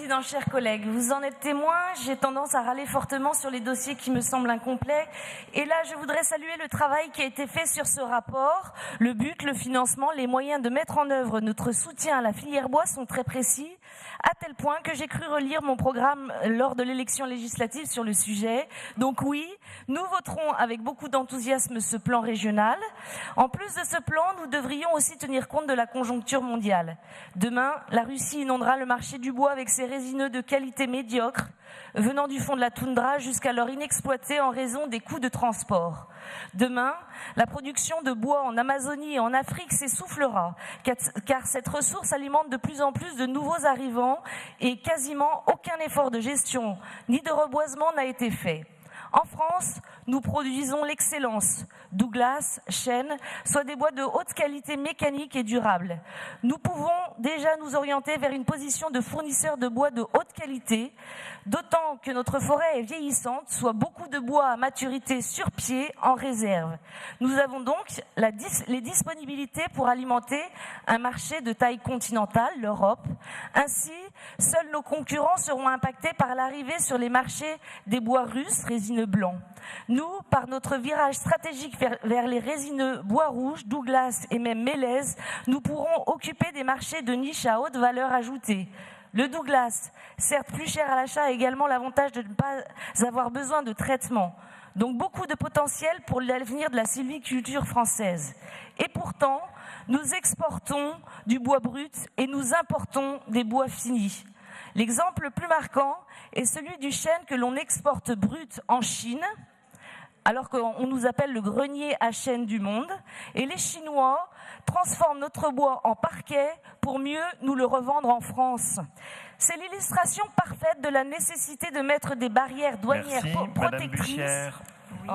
Président, chers collègues, vous en êtes témoins, j'ai tendance à râler fortement sur les dossiers qui me semblent incomplets. Et là, je voudrais saluer le travail qui a été fait sur ce rapport. Le but, le financement, les moyens de mettre en œuvre notre soutien à la filière bois sont très précis, à tel point que j'ai cru relire mon programme lors de l'élection législative sur le sujet. Donc oui, nous voterons avec beaucoup d'enthousiasme ce plan régional. En plus de ce plan, nous devrions aussi tenir compte de la conjoncture mondiale. Demain, la Russie inondera le marché du bois avec ses résineux de qualité médiocre, venant du fond de la toundra jusqu'alors inexploités en raison des coûts de transport. Demain, la production de bois en Amazonie et en Afrique s'essoufflera, car cette ressource alimente de plus en plus de nouveaux arrivants et quasiment aucun effort de gestion ni de reboisement n'a été fait. En France, nous produisons l'excellence, Douglas, chêne, soit des bois de haute qualité mécanique et durable. Nous pouvons déjà nous orienter vers une position de fournisseur de bois de haute qualité, d'autant que notre forêt est vieillissante, soit beaucoup de bois à maturité sur pied en réserve. Nous avons donc les disponibilités pour alimenter un marché de taille continentale, l'Europe. Ainsi, seuls nos concurrents seront impactés par l'arrivée sur les marchés des bois russes, résineux blancs. Nous, par notre virage stratégique vers les résineux bois rouges, Douglas et même Mélèze, nous pourrons occuper des marchés de niche à haute valeur ajoutée. Le Douglas, certes plus cher à l'achat, a également l'avantage de ne pas avoir besoin de traitement. Donc beaucoup de potentiel pour l'avenir de la sylviculture française. Et pourtant, nous exportons du bois brut et nous importons des bois finis. L'exemple le plus marquant est celui du chêne que l'on exporte brut en Chine, alors qu'on nous appelle le grenier à chêne du monde, et les Chinois transforment notre bois en parquet pour mieux nous le revendre en France. C'est l'illustration parfaite de la nécessité de mettre des barrières douanières protectrices. Madame Buchière. Oui.